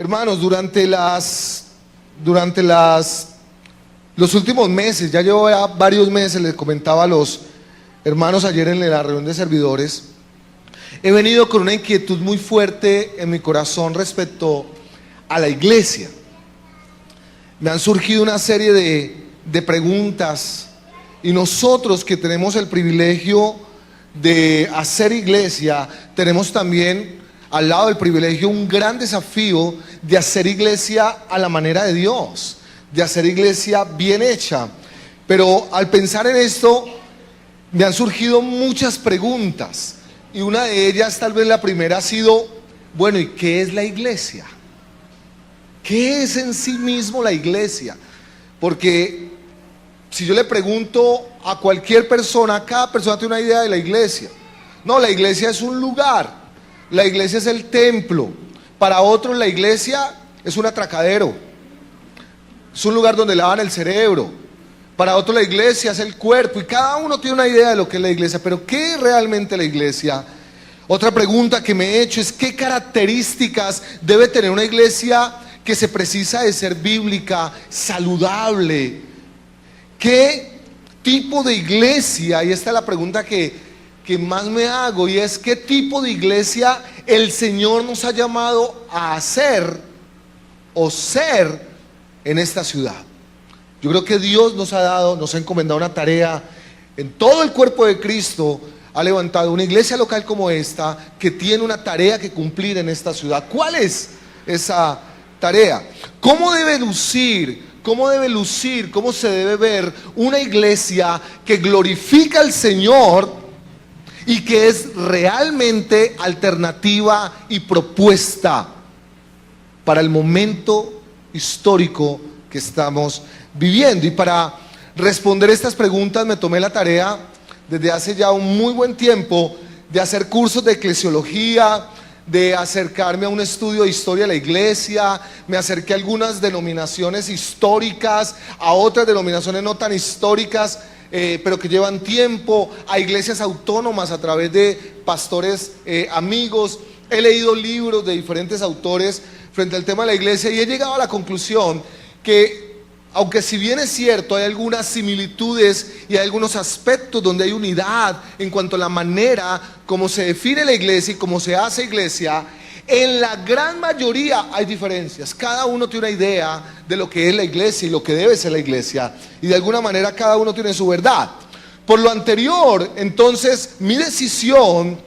Hermanos, los últimos meses, ya llevo varios meses, les comentaba a los hermanos ayer en la reunión de servidores, he venido con una inquietud muy fuerte en mi corazón respecto a la iglesia. Me han surgido una serie de preguntas, y nosotros que tenemos el privilegio de hacer iglesia, tenemos también al lado del privilegio un gran desafío de hacer iglesia a la manera de Dios, de hacer iglesia bien hecha. Pero al pensar en esto me han surgido muchas preguntas, y una de ellas, tal vez la primera, ha sido: bueno, ¿y qué es la iglesia? ¿Qué es en sí mismo la iglesia? Porque si yo le pregunto a cualquier persona, cada persona tiene una idea de la iglesia. No, la iglesia es un lugar, la iglesia es el templo. Para otros la iglesia es un atracadero, es un lugar donde lavan el cerebro. Para otros la iglesia es el cuerpo, y cada uno tiene una idea de lo que es la iglesia. Pero ¿qué es realmente la iglesia? Otra pregunta que me he hecho es: ¿qué características debe tener una iglesia que se precisa de ser bíblica, saludable? ¿Qué tipo de iglesia? Y esta es la pregunta que más me hago, y es: ¿qué tipo de iglesia el Señor nos ha llamado a hacer o ser en esta ciudad? Yo creo que Dios nos ha encomendado una tarea en todo el cuerpo de Cristo. Ha levantado una iglesia local como esta, que tiene una tarea que cumplir en esta ciudad. ¿Cuál es esa tarea? ¿Cómo debe lucir? ¿Cómo se debe ver una iglesia que glorifica al Señor y que es realmente alternativa y propuesta para el momento histórico que estamos viviendo? Y para responder estas preguntas me tomé la tarea desde hace ya un muy buen tiempo de hacer cursos de eclesiología, de acercarme a un estudio de historia de la iglesia. Me acerqué a algunas denominaciones históricas, a otras denominaciones no tan históricas, pero que llevan tiempo, a iglesias autónomas a través de pastores amigos. He leído libros de diferentes autores frente al tema de la iglesia, y he llegado a la conclusión que, aunque si bien es cierto, hay algunas similitudes y hay algunos aspectos donde hay unidad en cuanto a la manera como se define la iglesia y cómo se hace iglesia, en la gran mayoría hay diferencias. Cada uno tiene una idea de lo que es la iglesia y lo que debe ser la iglesia, y de alguna manera cada uno tiene su verdad. Por lo anterior, entonces, mi decisión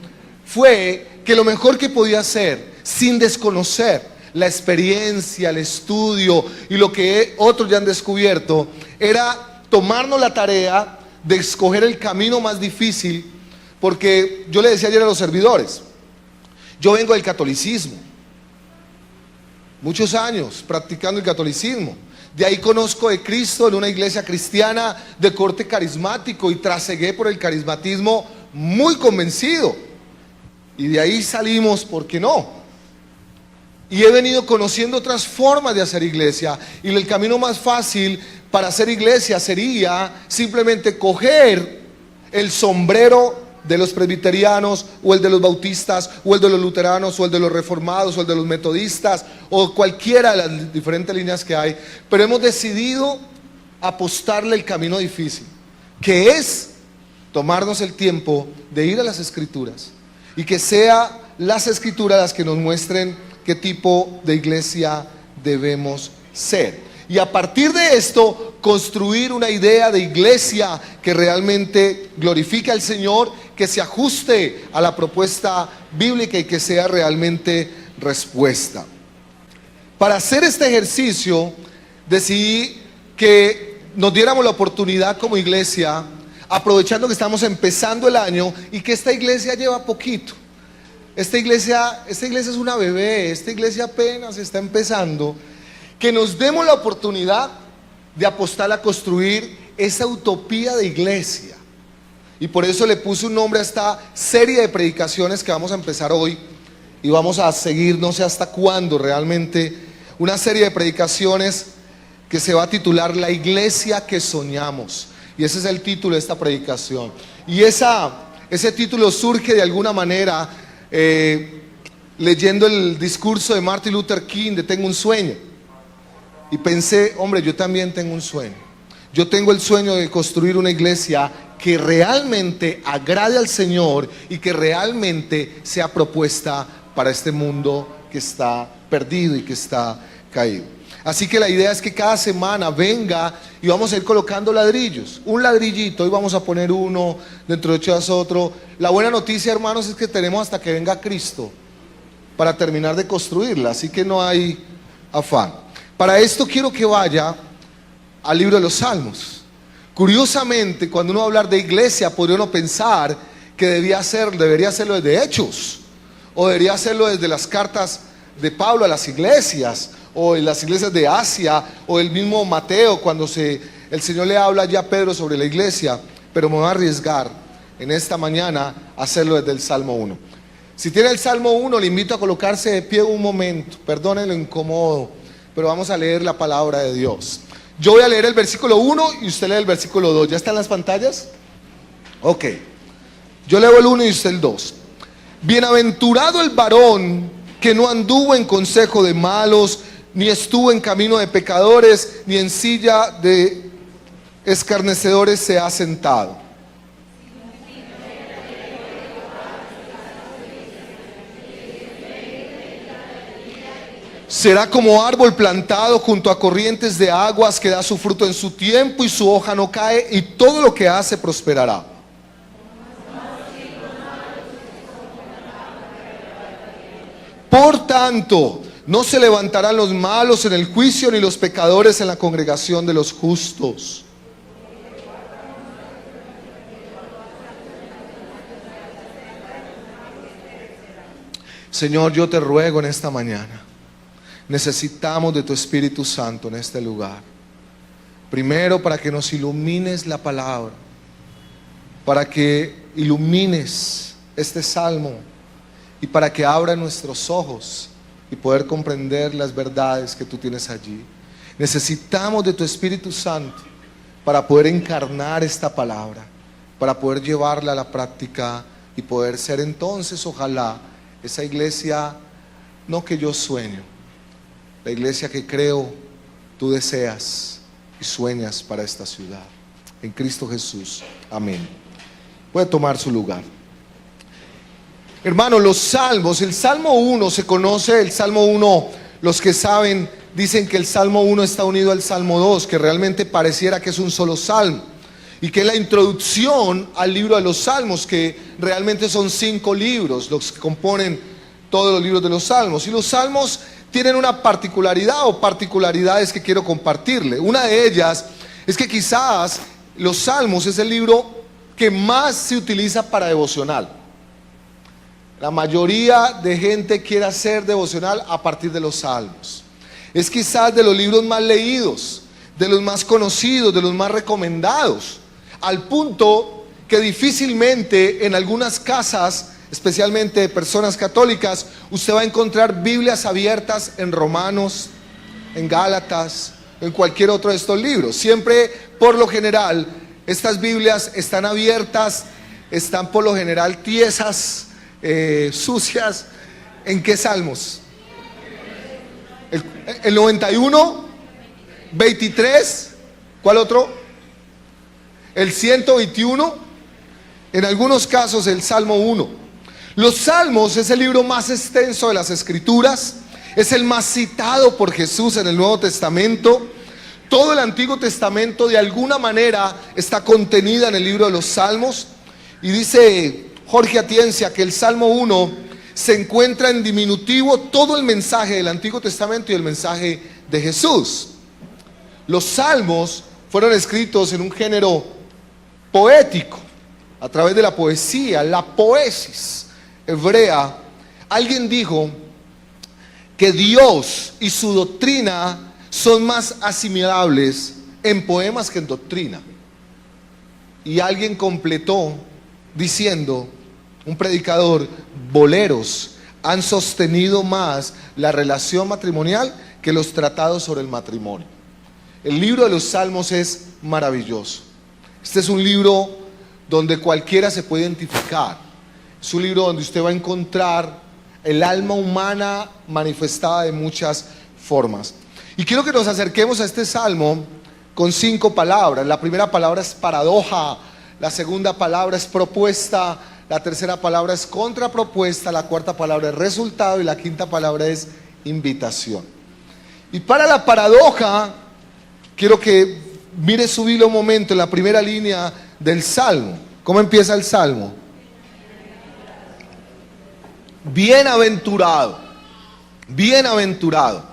fue que lo mejor que podía hacer, sin desconocer la experiencia, el estudio y lo que otros ya han descubierto, era tomarnos la tarea de escoger el camino más difícil. Porque yo le decía ayer a los servidores, yo vengo del catolicismo, muchos años practicando el catolicismo. De ahí conozco de Cristo en una iglesia cristiana de corte carismático, y trasegué por el carismatismo muy convencido, y de ahí salimos, ¿por qué no? Y he venido conociendo otras formas de hacer iglesia, y el camino más fácil para hacer iglesia sería simplemente coger el sombrero de los presbiterianos, o el de los bautistas, o el de los luteranos, o el de los reformados, o el de los metodistas, o cualquiera de las diferentes líneas que hay. Pero hemos decidido apostarle el camino difícil, que es tomarnos el tiempo de ir a las Escrituras, y que sea las Escrituras las que nos muestren qué tipo de iglesia debemos ser, y a partir de esto construir una idea de iglesia que realmente glorifique al Señor, que se ajuste a la propuesta bíblica y que sea realmente respuesta. Para hacer este ejercicio decidí que nos diéramos la oportunidad como iglesia, aprovechando que estamos empezando el año y que esta iglesia lleva poquito. Esta iglesia es una bebé, esta iglesia apenas está empezando, que nos demos la oportunidad de apostar a construir esa utopía de iglesia. Y por eso le puse un nombre a esta serie de predicaciones que vamos a empezar hoy, y vamos a seguir no sé hasta cuándo realmente, una serie de predicaciones que se va a titular La iglesia que soñamos. Y ese es el título de esta predicación. Y ese título surge de alguna manera, le leyendo el discurso de Martin Luther King de Tengo un sueño. Y pensé, hombre, yo también tengo un sueño. Yo tengo el sueño de construir una iglesia que realmente agrade al Señor y que realmente sea propuesta para este mundo que está perdido y que está caído. Así que la idea es que cada semana venga y vamos a ir colocando ladrillos. Un ladrillito, hoy vamos a poner uno, dentro de 8 días otro. La buena noticia, hermanos, es que tenemos hasta que venga Cristo para terminar de construirla, así que no hay afán. Para esto quiero que vaya al libro de los Salmos. Curiosamente, cuando uno va a hablar de iglesia, podría uno pensar que debería hacerlo desde Hechos, o debería hacerlo desde las cartas de Pablo a las iglesias, o en las iglesias de Asia, o el mismo Mateo, cuando el Señor le habla ya a Pedro sobre la iglesia. Pero me voy a arriesgar en esta mañana a hacerlo desde el Salmo 1. Si tiene el Salmo 1, le invito a colocarse de pie un momento. Perdonen lo incómodo, pero vamos a leer la palabra de Dios. Yo voy a leer el versículo 1 y usted lee el versículo 2. ¿Ya están las pantallas? Ok. Yo leo el 1 y usted el 2. Bienaventurado el varón que no anduvo en consejo de malos, ni estuvo en camino de pecadores, ni en silla de escarnecedores se ha sentado. Será como árbol plantado junto a corrientes de aguas que da su fruto en su tiempo y su hoja no cae y todo lo que hace prosperará. Por tanto, no se levantarán los malos en el juicio ni los pecadores en la congregación de los justos. Señor, yo te ruego en esta mañana. Necesitamos de tu Espíritu Santo en este lugar. Primero, para que nos ilumines la palabra, para que ilumines este salmo y para que abra nuestros ojos y poder comprender las verdades que tú tienes allí. Necesitamos de tu Espíritu Santo para poder encarnar esta palabra, para poder llevarla a la práctica y poder ser entonces, ojalá, esa iglesia no que yo sueño, la iglesia que creo tú deseas y sueñas para esta ciudad. En Cristo Jesús. Amén. Puede tomar su lugar. Hermano, los salmos, el Salmo 1 se conoce, el Salmo 1, los que saben, dicen que el Salmo 1 está unido al Salmo 2, que realmente pareciera que es un solo salmo, y que es la introducción al libro de los Salmos, que realmente son 5 libros, los que componen todos los libros de los Salmos. Y los Salmos tienen una particularidad o particularidades que quiero compartirle. Una de ellas es que quizás los Salmos es el libro que más se utiliza para devocional. La mayoría de gente quiere hacer devocional a partir de los Salmos. Es quizás de los libros más leídos, de los más conocidos, de los más recomendados, al punto que difícilmente en algunas casas, especialmente de personas católicas, usted va a encontrar Biblias abiertas en Romanos, en Gálatas, en cualquier otro de estos libros. Siempre, por lo general, estas Biblias están abiertas, están por lo general tiesas, sucias. ¿En qué salmos? El 91, 23, ¿cuál otro? El 121, en algunos casos el Salmo 1. Los Salmos es el libro más extenso de las Escrituras, es el más citado por Jesús en el Nuevo Testamento. Todo el Antiguo Testamento de alguna manera está contenida en el libro de los Salmos. Y dice Jorge Atienza que el Salmo 1 se encuentra en diminutivo todo el mensaje del Antiguo Testamento y el mensaje de Jesús. Los Salmos fueron escritos en un género poético, a través de la poesía, la poesis hebrea. Alguien dijo que Dios y su doctrina son más asimilables en poemas que en doctrina. Y alguien completó diciendo, un predicador, boleros han sostenido más la relación matrimonial que los tratados sobre el matrimonio. El libro de los Salmos es maravilloso. Este es un libro donde cualquiera se puede identificar. Es un libro donde usted va a encontrar el alma humana manifestada de muchas formas. Y quiero que nos acerquemos a este salmo con 5 palabras. La primera palabra es paradoja, la segunda palabra es propuesta, la tercera palabra es contrapropuesta, la cuarta palabra es resultado y la quinta palabra es invitación. Y para la paradoja, quiero que mire su Biblia un momento en la primera línea del salmo. ¿Cómo empieza el salmo? Bienaventurado, bienaventurado.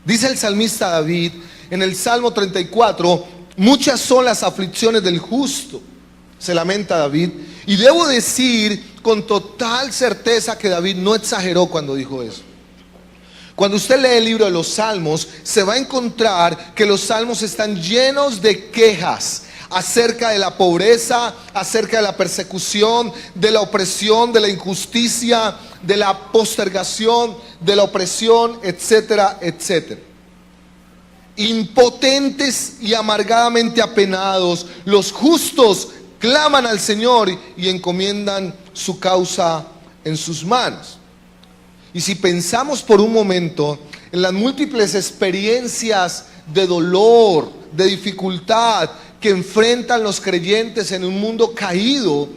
Dice el salmista David en el Salmo 34, muchas son las aflicciones del justo, se lamenta David. Y debo decir con total certeza que David no exageró cuando dijo eso. Cuando usted lee el libro de los Salmos, se va a encontrar que los Salmos están llenos de quejas acerca de la pobreza, acerca de la persecución, de la opresión, de la injusticia, de la postergación, de la opresión, etcétera, etcétera. Impotentes y amargadamente apenados, los justos claman al Señor y encomiendan su causa en sus manos. Y si pensamos por un momento en las múltiples experiencias de dolor, de dificultad que enfrentan los creyentes en un mundo caído,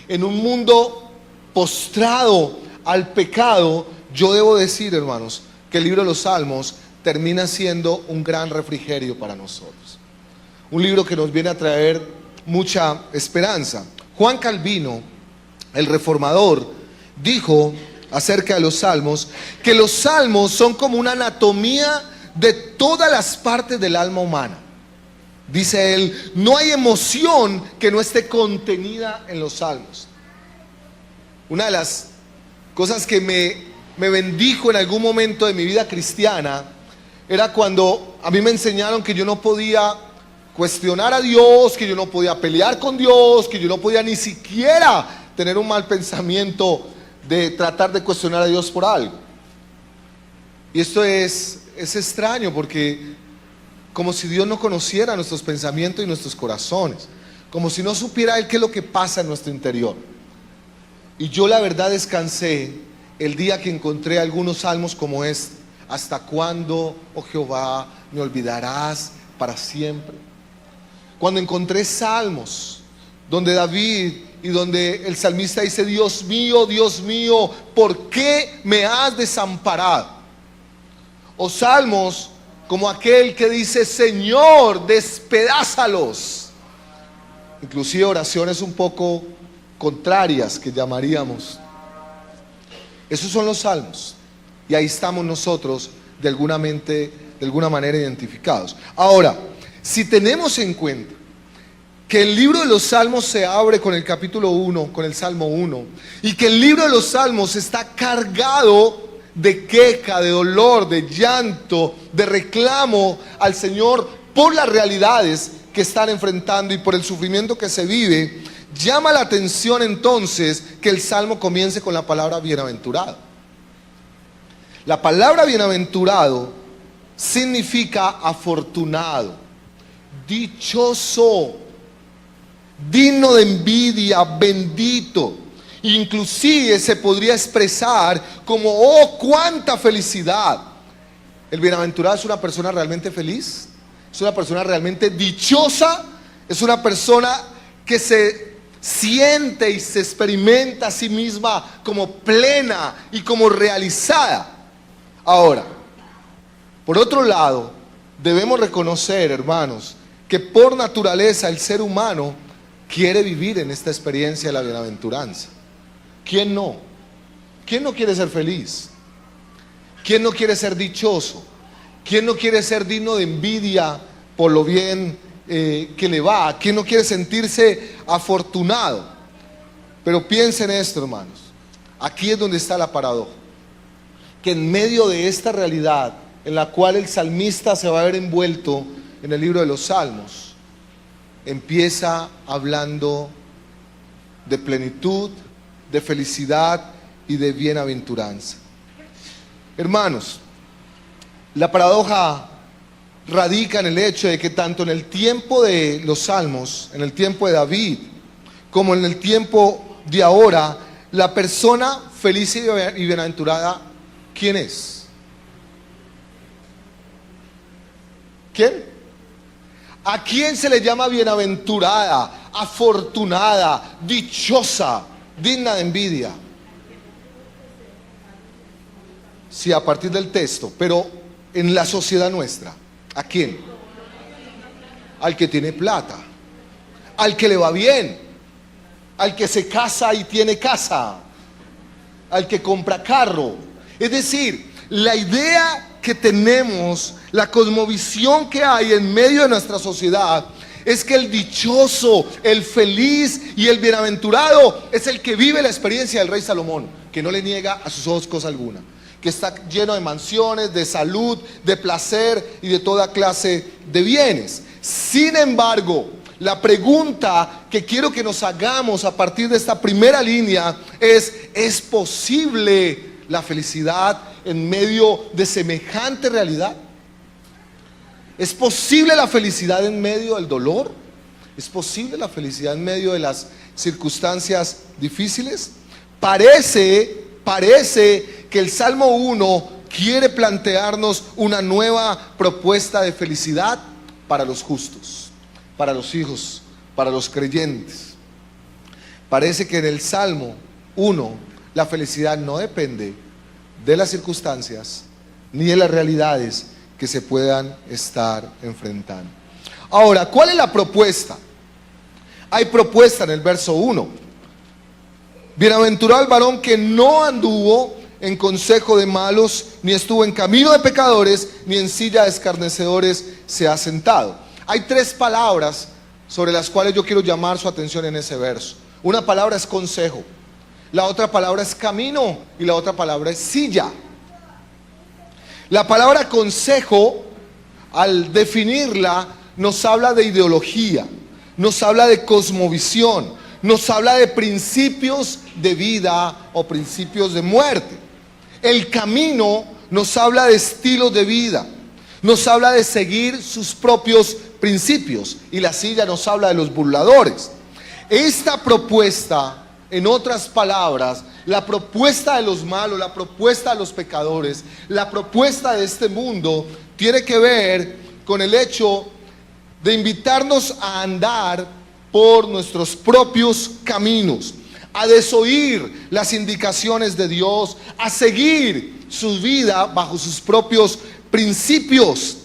en un mundo postrado al pecado, yo debo decir, hermanos, que el libro de los Salmos termina siendo un gran refrigerio para nosotros. Un libro que nos viene a traer mucha esperanza. Juan Calvino, el reformador, dijo acerca de los Salmos que los Salmos son como una anatomía de todas las partes del alma humana. Dice él, no hay emoción que no esté contenida en los Salmos. Una de las cosas que me bendijo en algún momento de mi vida cristiana era cuando a mí me enseñaron que yo no podía cuestionar a Dios, que yo no podía pelear con Dios, que yo no podía ni siquiera tener un mal pensamiento de tratar de cuestionar a Dios por algo. Y esto es extraño porque como si Dios no conociera nuestros pensamientos y nuestros corazones, como si no supiera Él qué es lo que pasa en nuestro interior. Y yo la verdad descansé el día que encontré algunos salmos como este. ¿Hasta cuándo, oh Jehová, me olvidarás para siempre? Cuando encontré salmos donde David y donde el salmista dice, Dios mío, ¿por qué me has desamparado? O salmos como aquel que dice, Señor, despedázalos. Inclusive oraciones un poco contrarias que llamaríamos. Esos son los salmos. Y ahí estamos nosotros de alguna manera identificados. Ahora, si tenemos en cuenta que el libro de los Salmos se abre con el capítulo 1, con el Salmo 1, y que el libro de los Salmos está cargado de queja, de dolor, de llanto, de reclamo al Señor por las realidades que están enfrentando y por el sufrimiento que se vive, llama la atención entonces que el Salmo comience con la palabra bienaventurado. La palabra bienaventurado significa afortunado, dichoso, digno de envidia, bendito. Inclusive se podría expresar como, oh, cuánta felicidad. El bienaventurado es una persona realmente feliz, es una persona realmente dichosa, es una persona que se siente y se experimenta a sí misma como plena y como realizada. Ahora, por otro lado, debemos reconocer, hermanos, que por naturaleza el ser humano quiere vivir en esta experiencia de la bienaventuranza. ¿Quién no? ¿Quién no quiere ser feliz? ¿Quién no quiere ser dichoso? ¿Quién no quiere ser digno de envidia por lo bien que le va? ¿Quién no quiere sentirse afortunado? Pero piensen esto, hermanos. Aquí es donde está la paradoja. Que en medio de esta realidad en la cual el salmista se va a ver envuelto en el libro de los Salmos, empieza hablando de plenitud, de felicidad y de bienaventuranza. Hermanos, la paradoja radica en el hecho de que tanto en el tiempo de los Salmos, en el tiempo de David, como en el tiempo de ahora, la persona feliz y bienaventurada ¿quién es? ¿Quién? ¿A quién se le llama bienaventurada, afortunada, dichosa, digna de envidia? Sí, a partir del texto, pero en la sociedad nuestra, ¿a quién? Al que tiene plata, al que le va bien, al que se casa y tiene casa, al que compra carro. Es decir, la idea que tenemos, la cosmovisión que hay en medio de nuestra sociedad es que el dichoso, el feliz y el bienaventurado es el que vive la experiencia del rey Salomón, que no le niega a sus ojos cosa alguna, que está lleno de mansiones, de salud, de placer y de toda clase de bienes. Sin embargo, la pregunta que quiero que nos hagamos a partir de esta primera línea ¿es posible la felicidad en medio de semejante realidad? ¿Es posible la felicidad en medio del dolor? ¿Es posible la felicidad en medio de las circunstancias difíciles? Parece que el Salmo 1 quiere plantearnos una nueva propuesta de felicidad para los justos, para los hijos, para los creyentes. Parece que en el Salmo 1 la felicidad no depende de las circunstancias ni de las realidades que se puedan estar enfrentando. Ahora, ¿cuál es la propuesta? Hay propuesta en el verso 1. Bienaventurado el varón que no anduvo en consejo de malos, ni estuvo en camino de pecadores, ni en silla de escarnecedores se ha sentado. Hay tres palabras sobre las cuales yo quiero llamar su atención en ese verso. Una palabra es consejo, la otra palabra es camino y la otra palabra es silla. La palabra consejo, al definirla, nos habla de ideología, nos habla de cosmovisión, nos habla de principios de vida o principios de muerte. El camino nos habla de estilos de vida, nos habla de seguir sus propios principios, y la silla nos habla de los burladores. Esta propuesta, en otras palabras, la propuesta de los malos, la propuesta de los pecadores, la propuesta de este mundo, tiene que ver con el hecho de invitarnos a andar por nuestros propios caminos, a desoír las indicaciones de Dios, a seguir su vida bajo sus propios principios.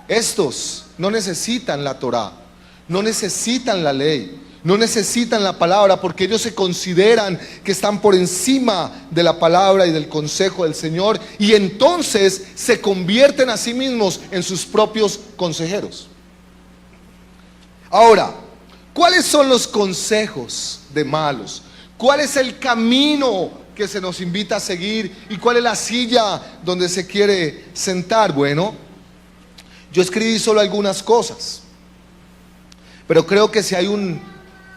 Estos no necesitan la Torá, no necesitan la ley, no necesitan la palabra, porque ellos se consideran que están por encima de la palabra y del consejo del Señor, y entonces se convierten a sí mismos en sus propios consejeros. Ahora, ¿cuáles son los consejos de malos? ¿Cuál es el camino que se nos invita a seguir? ¿Y cuál es la silla donde se quiere sentar? Bueno, yo escribí solo algunas cosas, pero creo que si hay un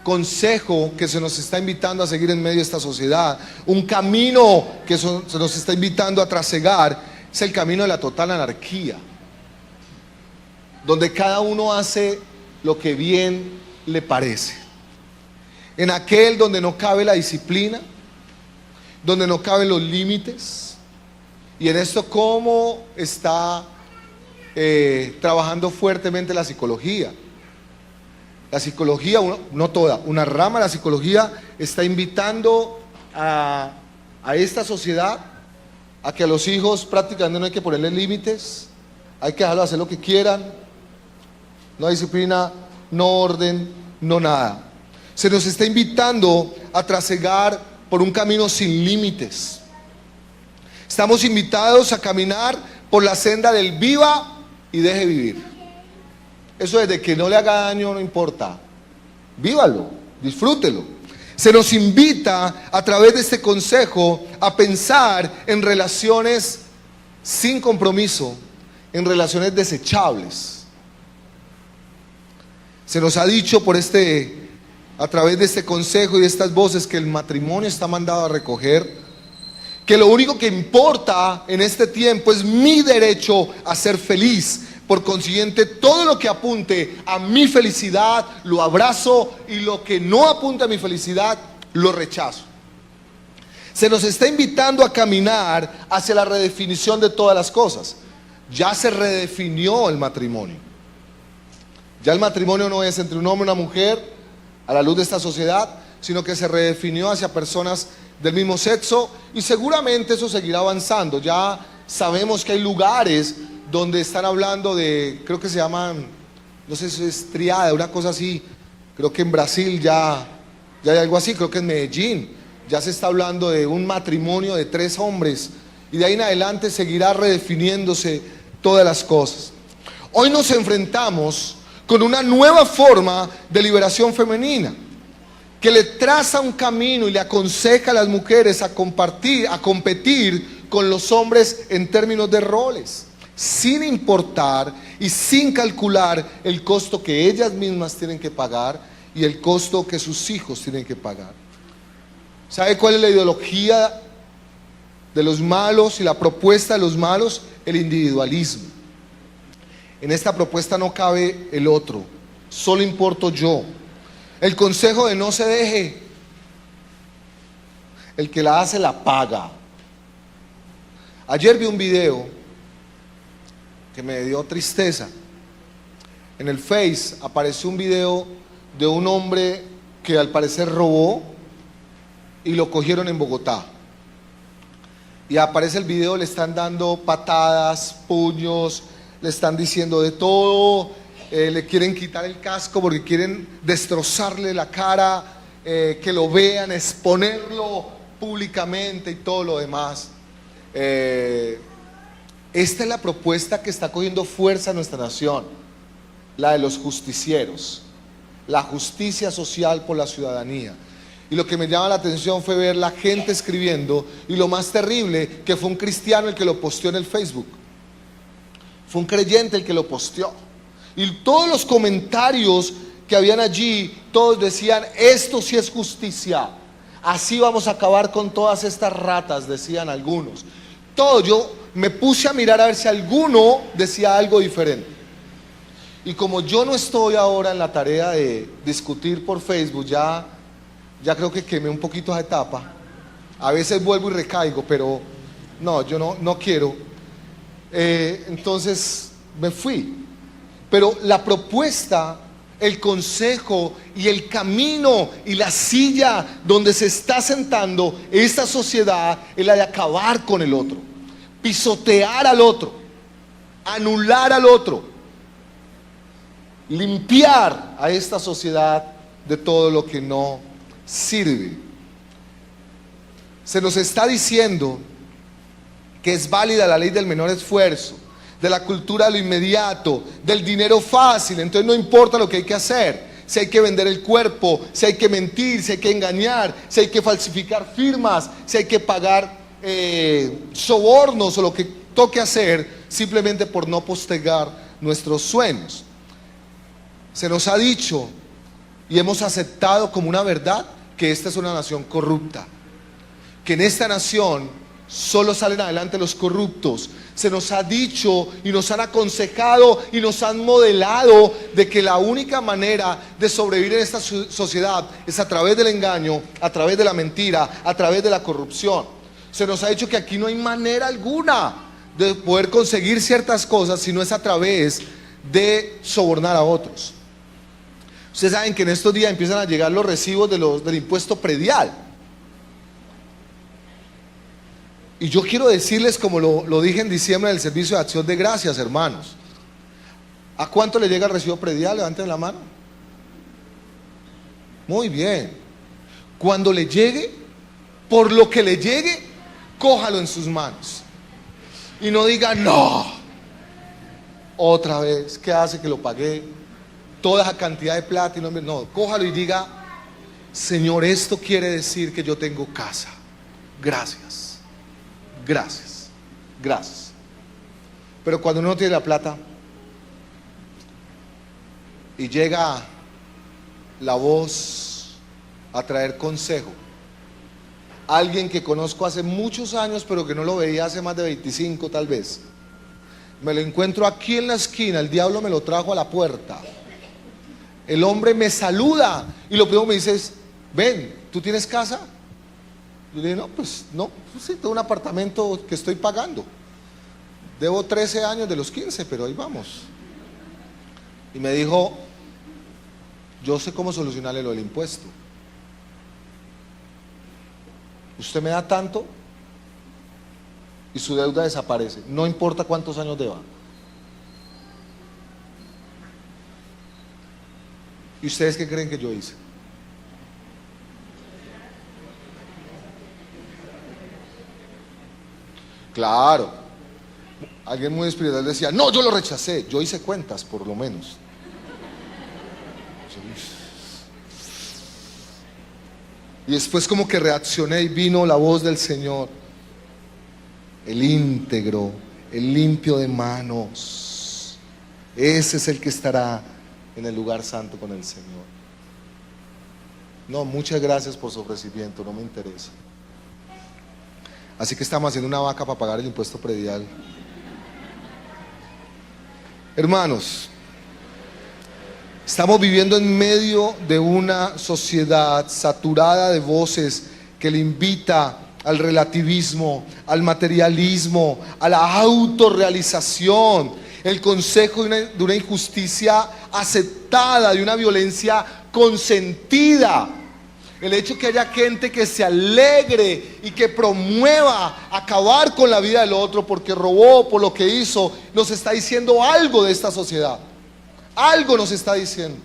consejo que se nos está invitando a seguir en medio de esta sociedad, un camino que se nos está invitando a trasegar, es el camino de la total anarquía, donde cada uno hace lo que bien le parece. En aquel donde no cabe la disciplina, donde no caben los límites. Y en esto, ¿cómo está trabajando fuertemente la psicología? La psicología, no toda, una rama de la psicología está invitando a esta sociedad a que a los hijos prácticamente no hay que ponerles límites, hay que dejarlos hacer lo que quieran, no hay disciplina, no orden, no nada. Se nos está invitando a trasegar por un camino sin límites. Estamos invitados a caminar por la senda del viva y deje vivir. Eso desde que no le haga daño no importa. Vívalo, disfrútelo. Se nos invita a través de este consejo a pensar en relaciones sin compromiso, en relaciones desechables. Se nos ha dicho a través de este consejo y de estas voces, que el matrimonio está mandado a recoger, que lo único que importa en este tiempo es mi derecho a ser feliz. Por consiguiente, todo lo que apunte a mi felicidad lo abrazo, y lo que no apunte a mi felicidad lo rechazo. Se nos está invitando a caminar hacia la redefinición de todas las cosas. Ya se redefinió el matrimonio. Ya el matrimonio no es entre un hombre y una mujer a la luz de esta sociedad, sino que se redefinió hacia personas del mismo sexo, y seguramente eso seguirá avanzando. Ya sabemos que hay lugares donde están hablando de, creo que se llaman, no sé si es triada, una cosa así. Creo que en Brasil ya hay algo así, creo que en Medellín ya se está hablando de un matrimonio de 3 hombres, y de ahí en adelante seguirá redefiniéndose todas las cosas. Hoy nos enfrentamos con una nueva forma de liberación femenina, que le traza un camino y le aconseja a las mujeres a competir con los hombres en términos de roles, sin importar y sin calcular el costo que ellas mismas tienen que pagar y el costo que sus hijos tienen que pagar. ¿Sabe cuál es la ideología de los malos y la propuesta de los malos? El individualismo. En esta propuesta no cabe el otro, solo importo yo. El consejo de no se deje, el que la hace la paga. Ayer vi un video que me dio tristeza. En el Face apareció un video de un hombre que al parecer robó y lo cogieron en Bogotá. Y aparece el video, le están dando patadas, puños, le están diciendo de todo. Le quieren quitar el casco porque quieren destrozarle la cara, que lo vean, exponerlo públicamente y todo lo demás. Esta es la propuesta que está cogiendo fuerza en nuestra nación, la de los justicieros, la justicia social por la ciudadanía. Y lo que me llama la atención fue ver la gente escribiendo, y lo más terrible, que fue un cristiano el que lo posteó en el Facebook. Fue un creyente el que lo posteó. Y todos los comentarios que habían allí, todos decían: esto sí es justicia, así vamos a acabar con todas estas ratas, decían algunos. Yo me puse a mirar a ver si alguno decía algo diferente. Y como yo no estoy ahora en la tarea de discutir por Facebook, ya creo que quemé un poquito esa etapa. A veces vuelvo y recaigo, pero no, yo no quiero. Entonces me fui. Pero la propuesta, el consejo y el camino y la silla donde se está sentando esta sociedad es la de acabar con el otro, pisotear al otro, anular al otro, limpiar a esta sociedad de todo lo que no sirve. Se nos está diciendo que es válida la ley del menor esfuerzo, de la cultura de lo inmediato, del dinero fácil. Entonces no importa lo que hay que hacer, si hay que vender el cuerpo, si hay que mentir, si hay que engañar, si hay que falsificar firmas, si hay que pagar sobornos o lo que toque hacer, simplemente por no postergar nuestros sueños. Se nos ha dicho y hemos aceptado como una verdad que esta es una nación corrupta, que en esta nación solo salen adelante los corruptos. Se nos ha dicho y nos han aconsejado y nos han modelado de que la única manera de sobrevivir en esta sociedad es a través del engaño, a través de la mentira, a través de la corrupción. Se nos ha dicho que aquí no hay manera alguna de poder conseguir ciertas cosas si no es a través de sobornar a otros. Ustedes saben que en estos días empiezan a llegar los recibos del impuesto predial. Y yo quiero decirles, como lo dije en diciembre del servicio de acción de gracias, hermanos. ¿A cuánto le llega el recibo predial? Levanten la mano. Muy bien. Cuando le llegue, por lo que le llegue, cójalo en sus manos. Y no diga: no, otra vez, ¿qué hace que lo pagué? Toda esa cantidad de plata. No, cójalo y diga: Señor, esto quiere decir que yo tengo casa. Gracias. Gracias, gracias. Pero cuando uno no tiene la plata y llega la voz a traer consejo, alguien que conozco hace muchos años pero que no lo veía hace más de 25 tal vez, me lo encuentro aquí en la esquina, el diablo me lo trajo a la puerta. El hombre me saluda y lo primero me dice es: ven, ¿tú tienes casa? Yo le dije, no, pues no, pues sí, tengo un apartamento que estoy pagando. Debo 13 años de los 15, pero ahí vamos. Y me dijo, yo sé cómo solucionarle lo del impuesto. Usted me da tanto y su deuda desaparece, no importa cuántos años deba. ¿Y ustedes qué creen que yo hice? Claro, alguien muy espiritual decía, no, yo lo rechacé, yo hice cuentas por lo menos. Y después como que reaccioné y vino la voz del Señor, el íntegro, el limpio de manos, ese es el que estará en el lugar santo con el Señor. No, muchas gracias por su ofrecimiento, no me interesa. Así que estamos haciendo una vaca para pagar el impuesto predial. Hermanos, estamos viviendo en medio de una sociedad saturada de voces que le invita al relativismo, al materialismo, a la autorrealización, el consejo de una injusticia aceptada, de una violencia consentida. El hecho que haya gente que se alegre y que promueva acabar con la vida del otro porque robó, por lo que hizo, nos está diciendo algo de esta sociedad. Algo nos está diciendo.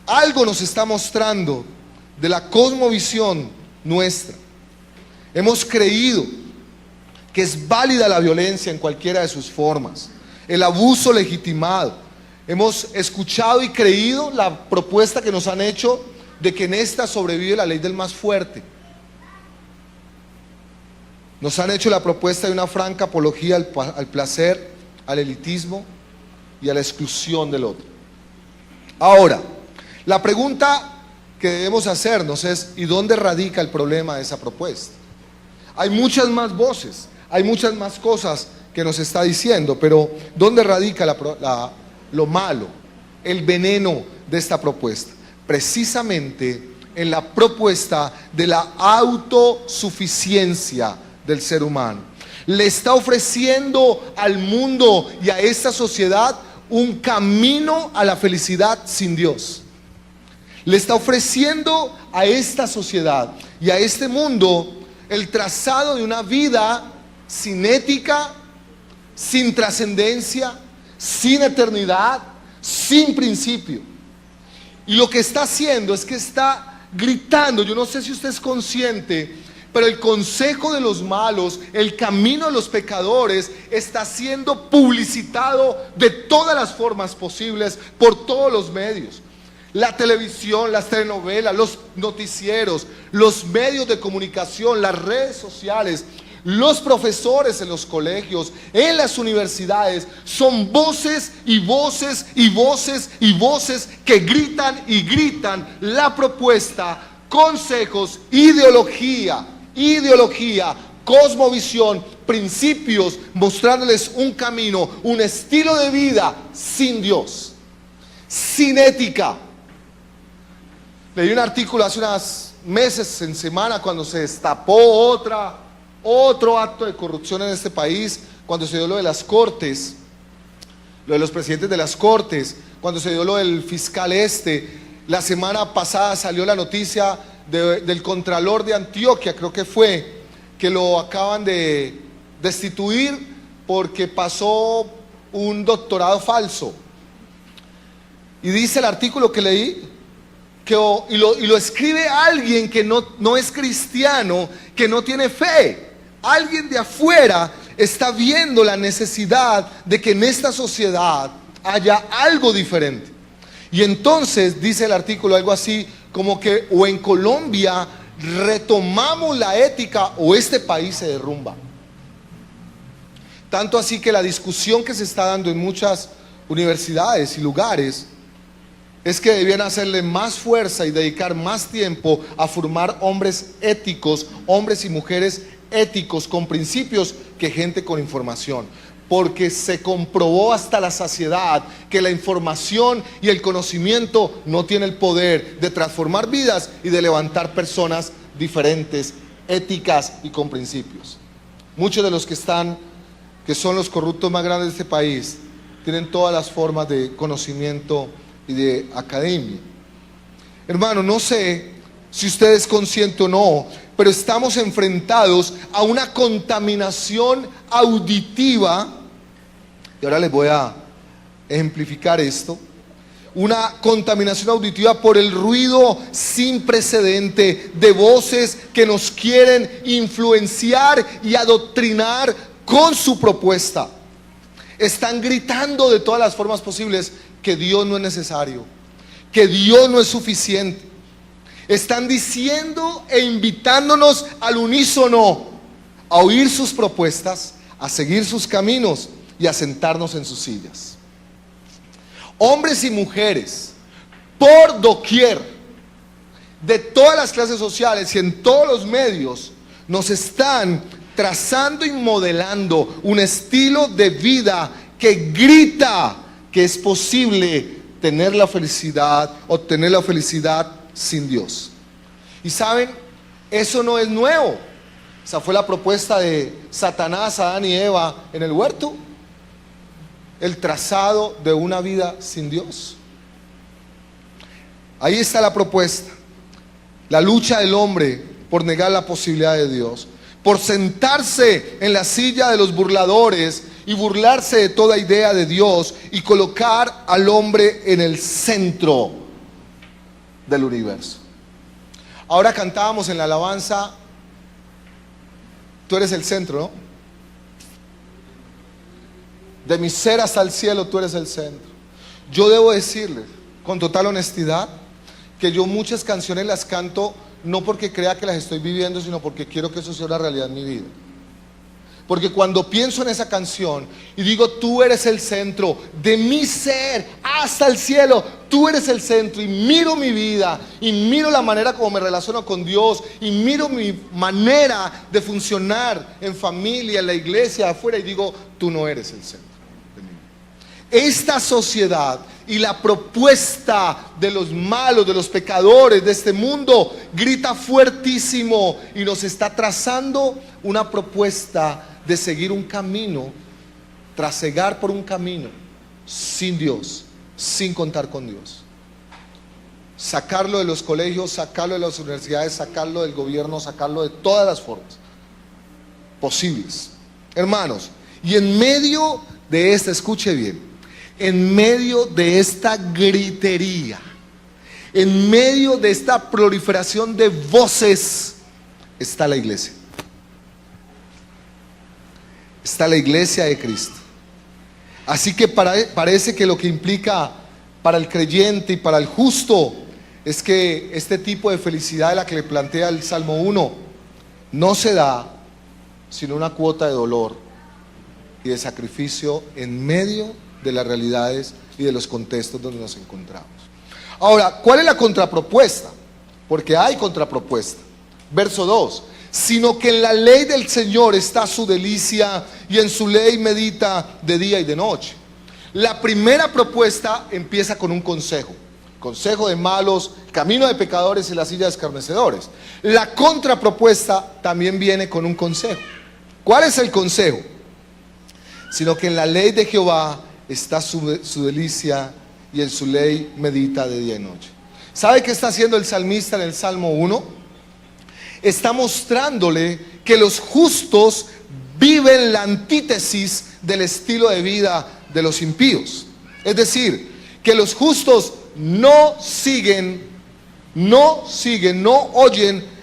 Algo nos está mostrando de la cosmovisión nuestra. Hemos creído que es válida la violencia en cualquiera de sus formas, el abuso legitimado. Hemos escuchado y creído la propuesta que nos han hecho de que en esta sobrevive la ley del más fuerte. Nos han hecho la propuesta de una franca apología al placer, al elitismo y a la exclusión del otro. Ahora, la pregunta que debemos hacernos es, ¿y dónde radica el problema de esa propuesta? Hay muchas más voces, hay muchas más cosas que nos está diciendo, pero ¿dónde radica lo malo, el veneno de esta propuesta? Precisamente en la propuesta de la autosuficiencia del ser humano. Le está ofreciendo al mundo y a esta sociedad un camino a la felicidad sin Dios. Le está ofreciendo a esta sociedad y a este mundo el trazado de una vida sin ética, sin trascendencia, sin eternidad, sin principio. Y lo que está haciendo es que está gritando, yo no sé si usted es consciente, pero el consejo de los malos, el camino de los pecadores, está siendo publicitado de todas las formas posibles, por todos los medios. La televisión, las telenovelas, los noticieros, los medios de comunicación, las redes sociales, los profesores en los colegios, en las universidades, son voces y voces y voces y voces que gritan y gritan la propuesta, consejos, ideología, cosmovisión, principios, mostrándoles un camino, un estilo de vida sin Dios, sin ética. Leí un artículo hace unos meses, en semana, cuando se destapó otro acto de corrupción en este país, cuando se dio lo de las cortes, lo de los presidentes de las cortes, cuando se dio lo del fiscal la semana pasada salió la noticia del contralor de Antioquia, creo que fue, que lo acaban de destituir porque pasó un doctorado falso. Y dice el artículo que leí, y lo escribe alguien que no es cristiano, que no tiene fe. Alguien de afuera está viendo la necesidad de que en esta sociedad haya algo diferente. Y entonces dice el artículo algo así como que o en Colombia retomamos la ética o este país se derrumba. Tanto así que la discusión que se está dando en muchas universidades y lugares es que debían hacerle más fuerza y dedicar más tiempo a formar hombres éticos, hombres y mujeres éticos con principios, que gente con información, porque se comprobó hasta la saciedad que la información y el conocimiento no tiene el poder de transformar vidas y de levantar personas diferentes, éticas y con principios. Muchos de los que son los corruptos más grandes de este país, tienen todas las formas de conocimiento y de academia. Hermano, no sé si usted es consciente o no, pero estamos enfrentados a una contaminación auditiva, y ahora les voy a ejemplificar esto. Una contaminación auditiva por el ruido sin precedente de voces que nos quieren influenciar y adoctrinar con su propuesta. Están gritando de todas las formas posibles que Dios no es necesario, que Dios no es suficiente. Están diciendo e invitándonos al unísono a oír sus propuestas, a seguir sus caminos y a sentarnos en sus sillas. Hombres y mujeres, por doquier, de todas las clases sociales y en todos los medios, nos están trazando y modelando un estilo de vida que grita que es posible tener la felicidad, obtener la felicidad sin Dios. Y saben, eso no es nuevo. Esa fue la propuesta de Satanás, Adán y Eva en el huerto. El trazado de una vida sin Dios. Ahí está la propuesta. La lucha del hombre por negar la posibilidad de Dios, por sentarse en la silla de los burladores y burlarse de toda idea de Dios y colocar al hombre en el centro del universo. Ahora cantábamos en la alabanza, tú eres el centro, ¿no? De mi ser hasta el cielo, tú eres el centro. Yo debo decirles, con total honestidad, que yo muchas canciones las canto no porque crea que las estoy viviendo, sino porque quiero que eso sea una realidad en mi vida. Porque cuando pienso en esa canción y digo, tú eres el centro de mi ser hasta el cielo, tú eres el centro, y miro mi vida, y miro la manera como me relaciono con Dios, y miro mi manera de funcionar en familia, en la iglesia, afuera, y digo, tú no eres el centro de mi vida. Esta sociedad y la propuesta de los malos, de los pecadores de este mundo, grita fuertísimo y nos está trazando una propuesta de seguir un camino, trasegar por un camino sin Dios, sin contar con Dios. Sacarlo de los colegios, sacarlo de las universidades, sacarlo del gobierno, sacarlo de todas las formas posibles. Hermanos, y en medio de esta, escuche bien, en medio de esta gritería, en medio de esta proliferación de voces, está la iglesia. Está la iglesia de Cristo. Así que parece que lo que implica para el creyente y para el justo es que este tipo de felicidad de la que le plantea el Salmo 1 no se da sino una cuota de dolor y de sacrificio en medio de las realidades y de los contextos donde nos encontramos. Ahora, ¿cuál es la contrapropuesta? Porque hay contrapropuesta. Verso 2: sino que en la ley del Señor está su delicia, y en su ley medita de día y de noche. La primera propuesta empieza con un consejo. Consejo de malos, camino de pecadores y la silla de escarnecedores. La contrapropuesta también viene con un consejo. ¿Cuál es el consejo? Sino que en la ley de Jehová está su delicia, y en su ley medita de día y noche. ¿Sabe qué está haciendo el salmista en el Salmo 1? Está mostrándole que los justos viven la antítesis del estilo de vida de los impíos. Es decir, que los justos no oyen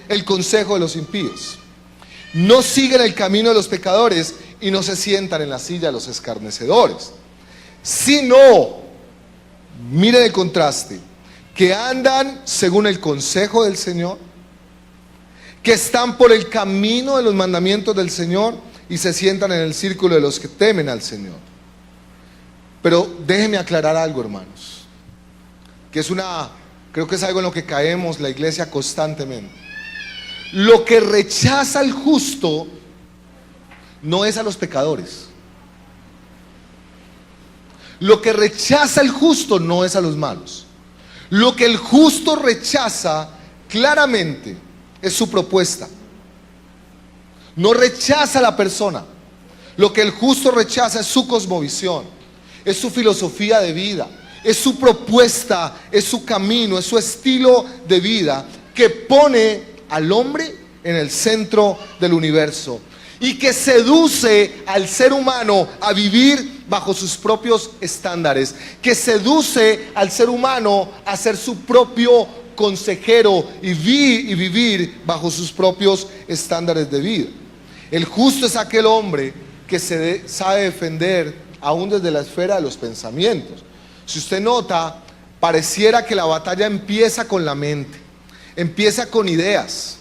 el consejo de los impíos, no siguen el camino de los pecadores y no se sientan en la silla de los escarnecedores, sino, miren el contraste, que andan según el consejo del Señor, que están por el camino de los mandamientos del Señor y se sientan en el círculo de los que temen al Señor. Pero déjenme aclarar algo, hermanos, que creo que es algo en lo que caemos la iglesia constantemente. Lo que rechaza al justo no es a los pecadores. Lo que rechaza el justo no es a los malos. Lo que el justo rechaza claramente es su propuesta. No rechaza a la persona. Lo que el justo rechaza es su cosmovisión, es su filosofía de vida, es su propuesta, es su camino, es su estilo de vida que pone al hombre en el centro del universo y que seduce al ser humano a vivir bajo sus propios estándares, que seduce al ser humano a ser su propio consejero y vivir bajo sus propios estándares de vida. El justo es aquel hombre que sabe defender aún desde la esfera de los pensamientos. Si usted nota, pareciera que la batalla empieza con la mente, empieza con ideas,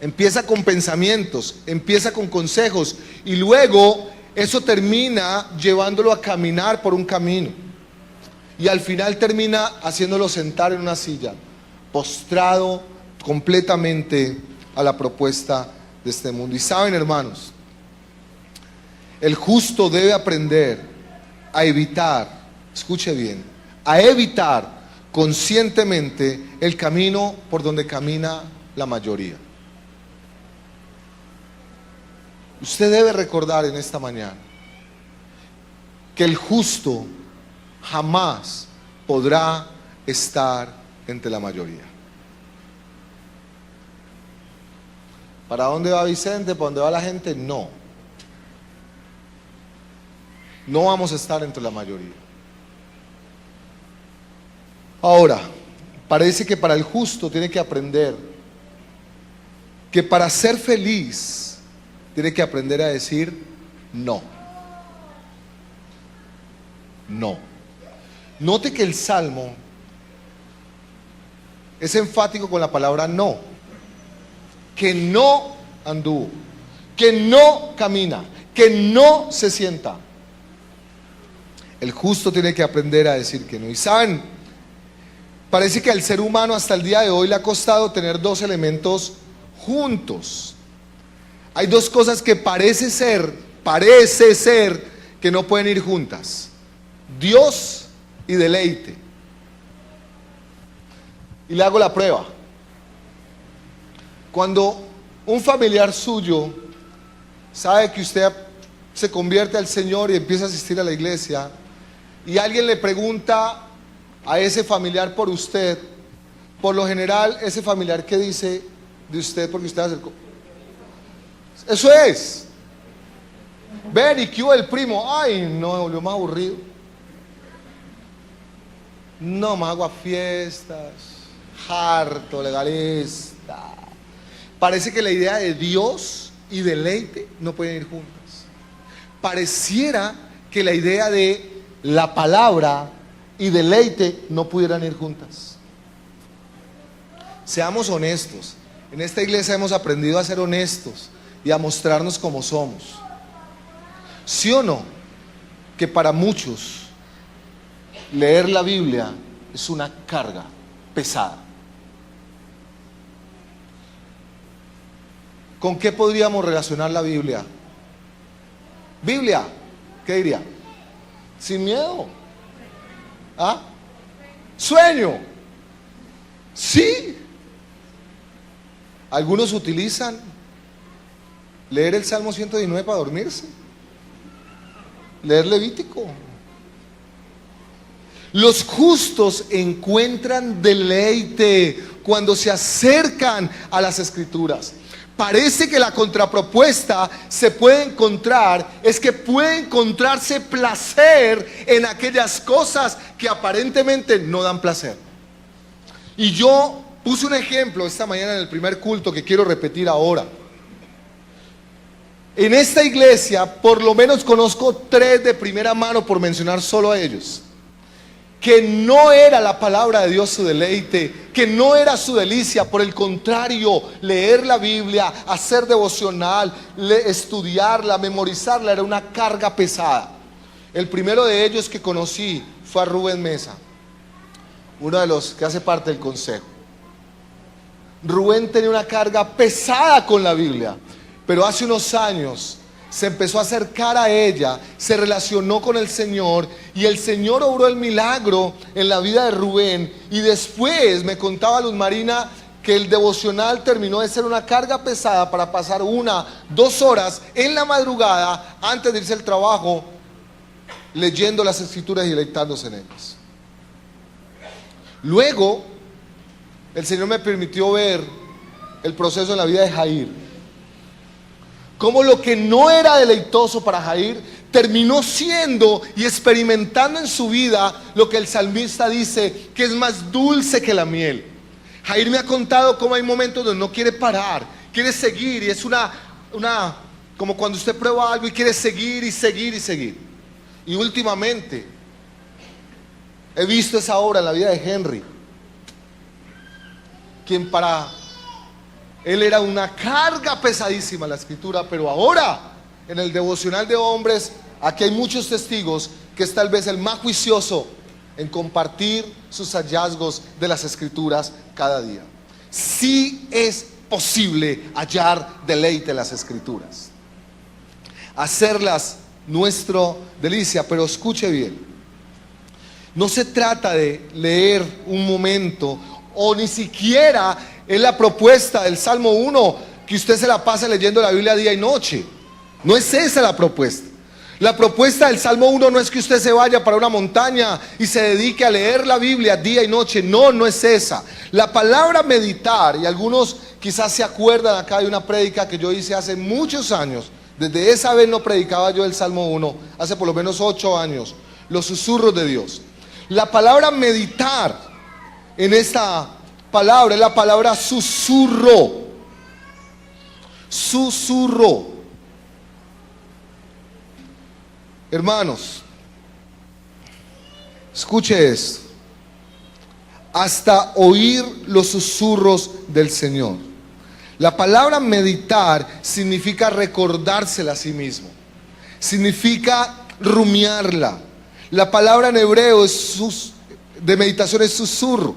empieza con pensamientos, empieza con consejos y luego eso termina llevándolo a caminar por un camino y al final termina haciéndolo sentar en una silla, postrado completamente a la propuesta de este mundo. Y saben, hermanos, el justo debe aprender a evitar, escuche bien, a evitar conscientemente el camino por donde camina la mayoría. Usted debe recordar en esta mañana que el justo jamás podrá estar entre la mayoría. ¿Para dónde va Vicente? ¿Para dónde va la gente? No. No vamos a estar entre la mayoría. Ahora, parece que para el justo tiene que aprender que para ser feliz tiene que aprender a decir no. No. Note que el Salmo es enfático con la palabra no. Que no anduvo, que no camina, que no se sienta. El justo tiene que aprender a decir que no. Y saben, parece que al ser humano hasta el día de hoy le ha costado tener dos elementos juntos. Hay dos cosas que parece ser que no pueden ir juntas: Dios y deleite. Y le hago la prueba. Cuando un familiar suyo sabe que usted se convierte al Señor y empieza a asistir a la iglesia, y alguien le pregunta a ese familiar por usted, por lo general ese familiar, ¿qué dice de usted porque usted acercó? Eso es. Ven, ¿y qué hubo el primo? Ay, no, me volvió más aburrido. No más hago a fiestas, harto, legalista. Parece que la idea de Dios y deleite no pueden ir juntas. Pareciera que la idea de la palabra y deleite no pudieran ir juntas. Seamos honestos. En esta iglesia hemos aprendido a ser honestos y a mostrarnos como somos. ¿Sí o no? Que para muchos leer la Biblia es una carga pesada. ¿Con qué podríamos relacionar la Biblia? Biblia, ¿qué diría? Sin miedo. ¿Ah? Sueño. Sí. Algunos utilizan leer el Salmo 119 para dormirse. Leer Levítico. Los justos encuentran deleite cuando se acercan a las Escrituras. Parece que la contrapropuesta se puede encontrar, es que puede encontrarse placer en aquellas cosas que aparentemente no dan placer. Y yo puse un ejemplo esta mañana en el primer culto que quiero repetir ahora. En esta iglesia por lo menos conozco 3 de primera mano, por mencionar solo a ellos, que no era la palabra de Dios su deleite, que no era su delicia. Por el contrario, leer la Biblia, hacer devocional, estudiarla, memorizarla era una carga pesada. El primero de ellos que conocí fue a Rubén Mesa, uno de los que hace parte del consejo. Rubén tenía una carga pesada con la Biblia, pero hace unos años se empezó a acercar a ella, se relacionó con el Señor y el Señor obró el milagro en la vida de Rubén. Y después me contaba Luz Marina que el devocional terminó de ser una carga pesada para pasar 1, 2 horas en la madrugada antes de irse al trabajo leyendo las escrituras y deleitándose en ellas. Luego el Señor me permitió ver el proceso en la vida de Jair, cómo lo que no era deleitoso para Jair terminó siendo y experimentando en su vida lo que el salmista dice que es más dulce que la miel. Jair me ha contado cómo hay momentos donde no quiere parar, quiere seguir, y es como cuando usted prueba algo y quiere seguir y seguir y seguir. Y últimamente he visto esa obra en la vida de Henry, quien para él era una carga pesadísima la escritura, pero ahora en el devocional de hombres, aquí hay muchos testigos que es tal vez el más juicioso en compartir sus hallazgos de las escrituras cada día. Sí es posible hallar deleite en las escrituras, hacerlas nuestro delicia, pero escuche bien, no se trata de leer un momento, o ni siquiera es la propuesta del Salmo 1 que usted se la pase leyendo la Biblia día y noche. No es esa la propuesta. La propuesta del Salmo 1 no es que usted se vaya para una montaña y se dedique a leer la Biblia día y noche. No, no es esa. La palabra meditar, y algunos quizás se acuerdan acá de una prédica que yo hice hace muchos años. Desde esa vez no predicaba yo el Salmo 1, hace por lo menos 8 años. Los susurros de Dios. La palabra meditar en esta palabra es la palabra susurro. Susurro. Hermanos, escuche esto. Hasta oír los susurros del Señor. La palabra meditar significa recordársela a sí mismo. Significa rumiarla. La palabra en hebreo de meditación es susurro.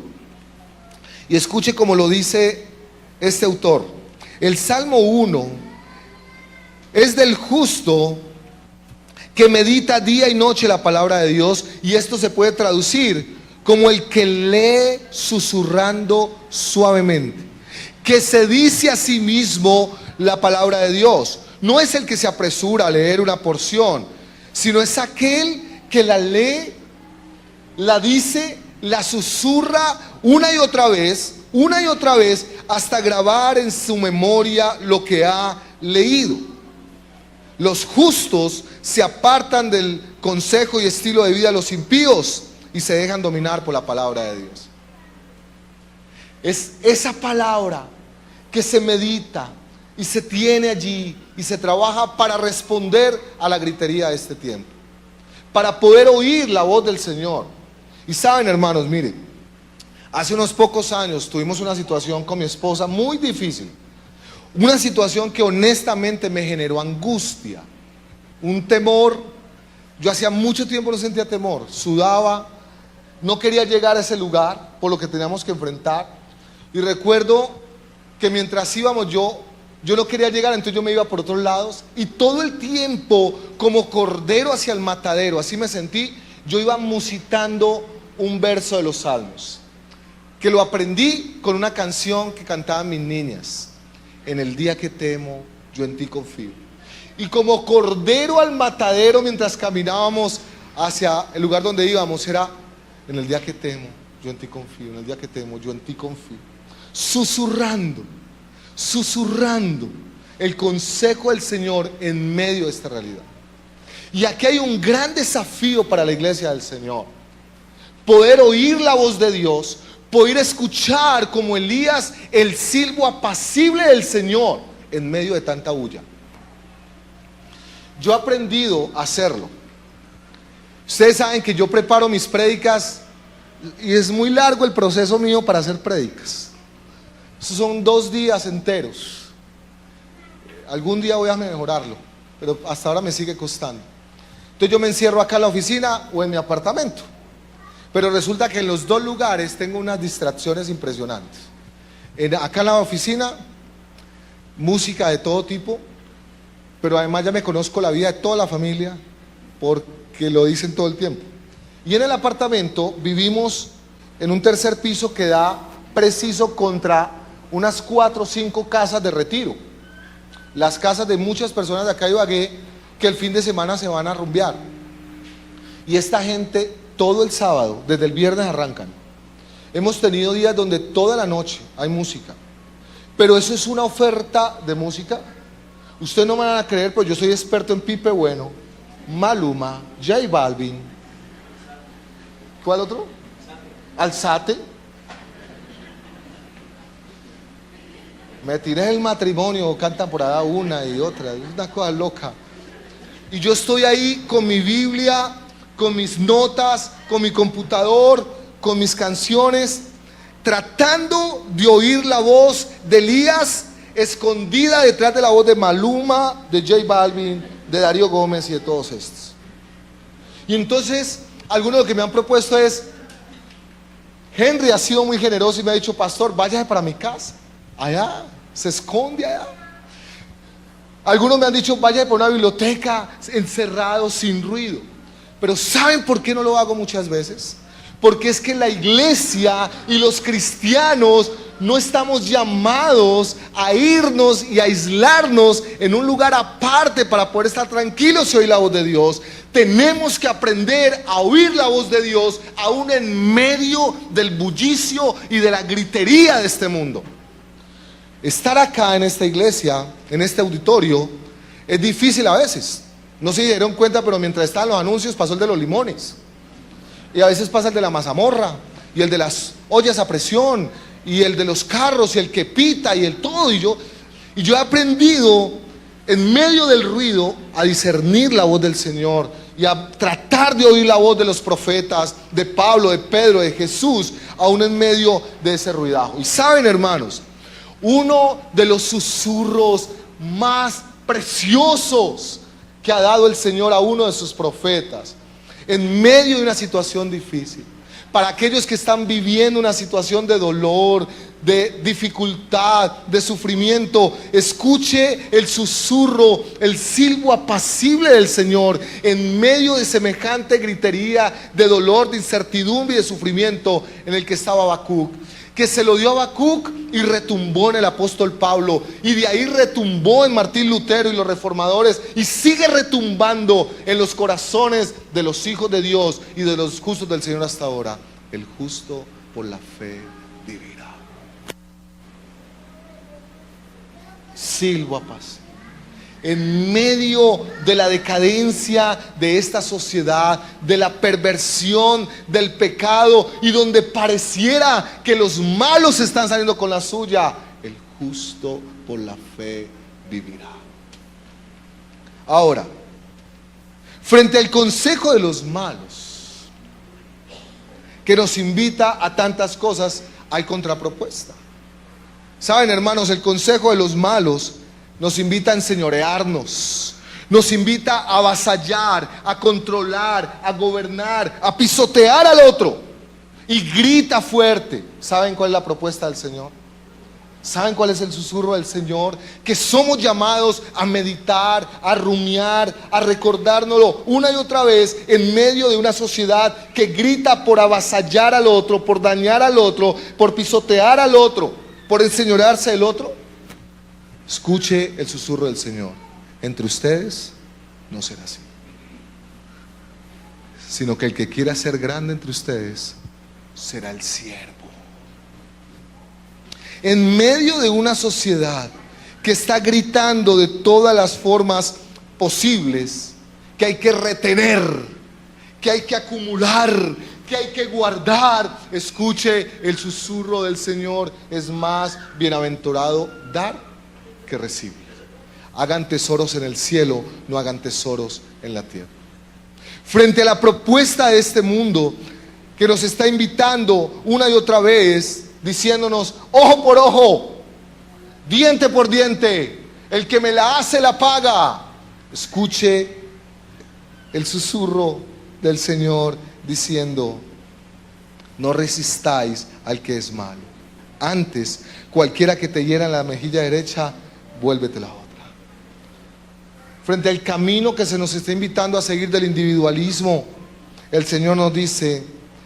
Y escuche como lo dice este autor. El Salmo 1 es del justo que medita día y noche la palabra de Dios, y esto se puede traducir como el que lee susurrando suavemente, que se dice a sí mismo la palabra de Dios. No es el que se apresura a leer una porción, sino es aquel que la lee, la dice, la susurra una y otra vez, hasta grabar en su memoria lo que ha leído. Los justos se apartan del consejo y estilo de vida de los impíos y se dejan dominar por la palabra de Dios. Es esa palabra que se medita y se tiene allí y se trabaja para responder a la gritería de este tiempo, para poder oír la voz del Señor. Y saben, hermanos, miren, hace unos pocos años tuvimos una situación con mi esposa muy difícil. Una situación que honestamente me generó angustia, un temor. Yo hacía mucho tiempo no sentía temor, sudaba, no quería llegar a ese lugar por lo que teníamos que enfrentar. Y recuerdo que mientras íbamos yo no quería llegar, entonces yo me iba por otros lados. Y todo el tiempo, como cordero hacia el matadero, así me sentí, yo iba musitando un verso de los Salmos, que lo aprendí con una canción que cantaban mis niñas. En el día que temo, yo en ti confío. Y como cordero al matadero, mientras caminábamos hacia el lugar donde íbamos, era: en el día que temo, yo en ti confío. En el día que temo, yo en ti confío. Susurrando el consejo del Señor en medio de esta realidad. Y aquí hay un gran desafío para la iglesia del Señor: poder oír la voz de Dios, poder escuchar como Elías el silbo apacible del Señor en medio de tanta bulla. Yo he aprendido a hacerlo. Ustedes saben que yo preparo mis prédicas y es muy largo el proceso mío para hacer prédicas. Esos son 2 días enteros. Algún día voy a mejorarlo, pero hasta ahora me sigue costando. Entonces yo me encierro acá en la oficina o en mi apartamento. Pero resulta que en los 2 lugares tengo unas distracciones impresionantes. Acá en la oficina, música de todo tipo, pero además ya me conozco la vida de toda la familia porque lo dicen todo el tiempo. Y en el apartamento vivimos en un tercer piso que da preciso contra unas 4 o 5 casas de retiro. Las casas de muchas personas de acá de Ibagué que el fin de semana se van a rumbear. Y esta gente todo el sábado, desde el viernes arrancan. Hemos tenido días donde toda la noche hay música. Pero eso es una oferta de música. Ustedes no me van a creer, pero yo soy experto en Pipe Bueno, Maluma, J Balvin. ¿Cuál otro? Alzate. Me tiré el matrimonio, cantan por allá una y otra, es una cosa loca. Y yo estoy ahí con mi Biblia, con mis notas, con mi computador, con mis canciones, tratando de oír la voz de Elías escondida detrás de la voz de Maluma, de J Balvin, de Darío Gómez y de todos estos. Y entonces, algunos de lo que me han propuesto es, Henry ha sido muy generoso y me ha dicho, pastor, váyase para mi casa, allá, se esconde allá. Algunos me han dicho, váyase para una biblioteca, encerrado, sin ruido. Pero ¿saben por qué no lo hago muchas veces? Porque es que la iglesia y los cristianos no estamos llamados a irnos y a aislarnos en un lugar aparte para poder estar tranquilos y oír la voz de Dios. Tenemos que aprender a oír la voz de Dios aún en medio del bullicio y de la gritería de este mundo. Estar acá en esta iglesia, en este auditorio, es difícil a veces. No se dieron cuenta, pero mientras estaban los anuncios pasó el de los limones. Y a veces pasa el de la mazamorra, y el de las ollas a presión, y el de los carros, y el que pita, y el todo. Y yo he aprendido en medio del ruido a discernir la voz del Señor y a tratar de oír la voz de los profetas, de Pablo, de Pedro, de Jesús, aún en medio de ese ruidajo. Y saben, hermanos, uno de los susurros más preciosos que ha dado el Señor a uno de sus profetas en medio de una situación difícil, para aquellos que están viviendo una situación de dolor, de dificultad, de sufrimiento, escuche el susurro, el silbo apacible del Señor en medio de semejante gritería de dolor, de incertidumbre y de sufrimiento en el que estaba Habacuc, que se lo dio a Habacuc y retumbó en el apóstol Pablo, y de ahí retumbó en Martín Lutero y los reformadores, y sigue retumbando en los corazones de los hijos de Dios y de los justos del Señor hasta ahora. El justo por la fe vivirá. Silbo a paz. En medio de la decadencia de esta sociedad, de la perversión, del pecado, y donde pareciera que los malos están saliendo con la suya, el justo por la fe vivirá. Ahora, frente al consejo de los malos, que nos invita a tantas cosas, hay contrapropuesta. Saben, hermanos, el consejo de los malos nos invita a enseñorearnos, nos invita a avasallar, a controlar, a gobernar, a pisotear al otro, y grita fuerte. ¿Saben cuál es la propuesta del Señor? ¿Saben cuál es el susurro del Señor? Que somos llamados a meditar, a rumiar, a recordárnoslo una y otra vez en medio de una sociedad que grita por avasallar al otro, por dañar al otro, por pisotear al otro, por enseñorearse del otro. Escuche el susurro del Señor. Entre ustedes no será así, sino que el que quiera ser grande entre ustedes será el siervo. En medio de una sociedad que está gritando de todas las formas posibles, que hay que retener, que hay que acumular, que hay que guardar, escuche el susurro del Señor. Es más bienaventurado dar que recibir. Hagan tesoros en el cielo, no hagan tesoros en la tierra. Frente a la propuesta de este mundo que nos está invitando una y otra vez, diciéndonos ojo por ojo, diente por diente, el que me la hace la paga, escuche el susurro del Señor diciendo: no resistáis al que es malo, antes cualquiera que te hiera en la mejilla derecha, vuélvete la otra. Frente al camino que se nos está invitando a seguir del individualismo, el Señor nos dice: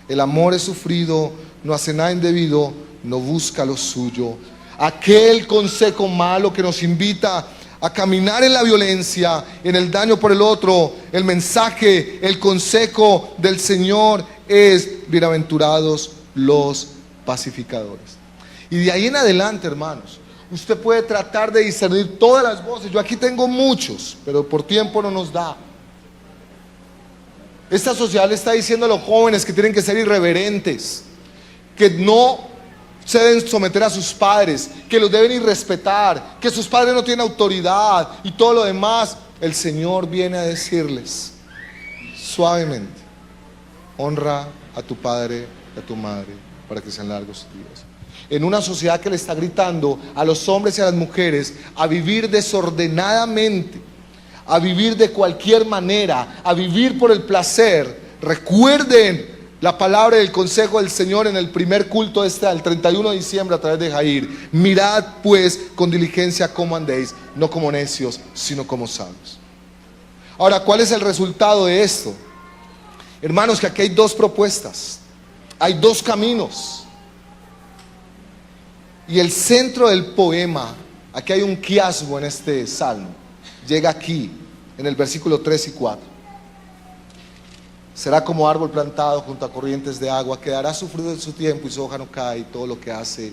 el amor es sufrido, no hace nada indebido, no busca lo suyo. aquel consejo malo que nos invita a caminar en la violencia, en el daño por el otro. El mensaje, el consejo del Señor es: bienaventurados los pacificadores. Y de ahí en adelante, hermanos, usted puede tratar de discernir todas las voces. Yo aquí tengo muchos, pero por tiempo no nos da. Esta sociedad le está diciendo a los jóvenes que tienen que ser irreverentes, que no se deben someter a sus padres, que los deben irrespetar, que sus padres no tienen autoridad y todo lo demás. El Señor viene a decirles suavemente: honra a tu padre y a tu madre para que sean largos tus días. En una sociedad que le está gritando a los hombres y a las mujeres a vivir desordenadamente, a vivir de cualquier manera, a vivir por el placer, recuerden la palabra del consejo del Señor en el primer culto el 31 de diciembre a través de Jair: mirad pues con diligencia cómo andéis, no como necios, sino como sabios. Ahora, ¿cuál es el resultado de esto? Hermanos, que aquí hay dos propuestas, hay dos caminos. Y el centro del poema, aquí hay un quiasmo en este salmo, llega aquí, en el versículo 3 y 4. Será como árbol plantado junto a corrientes de agua, que dará su fruto en su tiempo y su hoja no cae, y todo lo que hace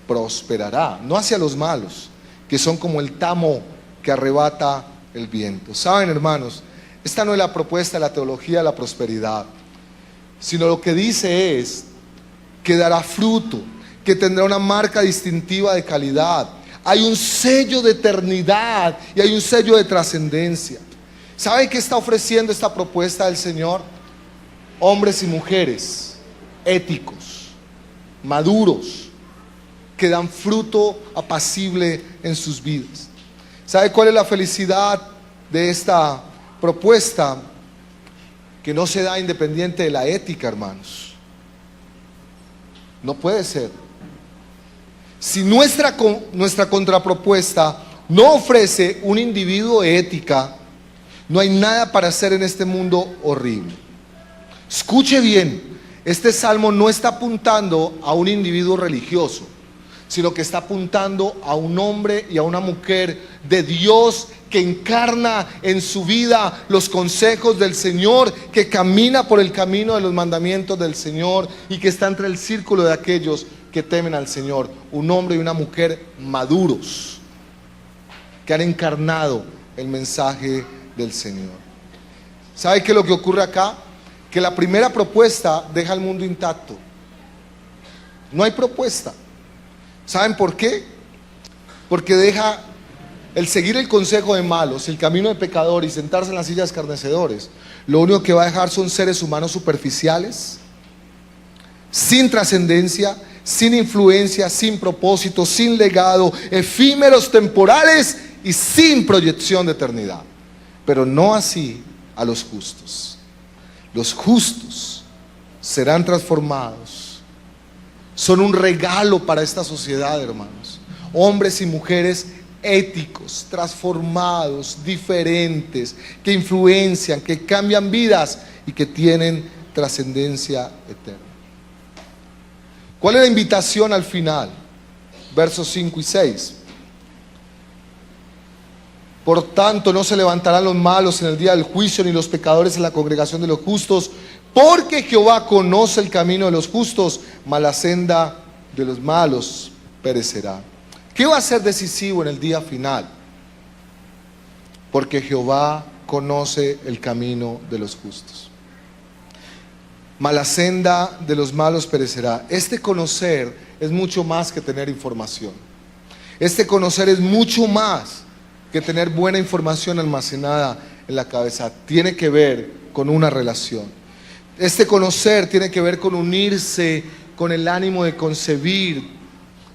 prosperará. No hacia los malos, que son como el tamo que arrebata el viento. Saben, hermanos, esta no es la propuesta de la teología de la prosperidad, sino lo que dice es que dará fruto, que tendrá una marca distintiva de calidad. Hay un sello de eternidad y hay un sello de trascendencia. ¿Sabe qué está ofreciendo esta propuesta del Señor? Hombres y mujeres éticos, maduros, que dan fruto apacible en sus vidas. ¿Sabe cuál es la felicidad de esta propuesta? Que no se da independiente de la ética, hermanos. No puede ser. Si nuestra contrapropuesta no ofrece un individuo de ética, no hay nada para hacer en este mundo horrible. Escuche bien, este salmo no está apuntando a un individuo religioso, sino que está apuntando a un hombre y a una mujer de Dios que encarna en su vida los consejos del Señor, que camina por el camino de los mandamientos del Señor y que está entre el círculo de aquellos que temen al Señor. Un hombre y una mujer maduros que han encarnado el mensaje del Señor. ¿Sabe qué es lo que ocurre acá? Que la primera propuesta deja el mundo intacto. No hay propuesta. ¿Saben por qué? Porque deja el seguir el consejo de malos, el camino de pecadores y sentarse en las sillas de escarnecedores. Lo único que va a dejar son seres humanos superficiales, sin trascendencia, sin influencia, sin propósito, sin legado, efímeros, temporales y sin proyección de eternidad. Pero no así a los justos. Los justos serán transformados. Son un regalo para esta sociedad, hermanos. Hombres y mujeres éticos, transformados, diferentes, que influencian, que cambian vidas y que tienen trascendencia eterna. ¿Cuál es la invitación al final? Versos 5 y 6. Por tanto, no se levantarán los malos en el día del juicio, ni los pecadores en la congregación de los justos, porque Jehová conoce el camino de los justos, mas la senda de los malos perecerá. ¿Qué va a ser decisivo en el día final? Porque Jehová conoce el camino de los justos, mas la senda de los malos perecerá. Este conocer es mucho más que tener información. Este conocer es mucho más que tener buena información almacenada en la cabeza. Tiene que ver con una relación. Este conocer tiene que ver con unirse con el ánimo de concebir.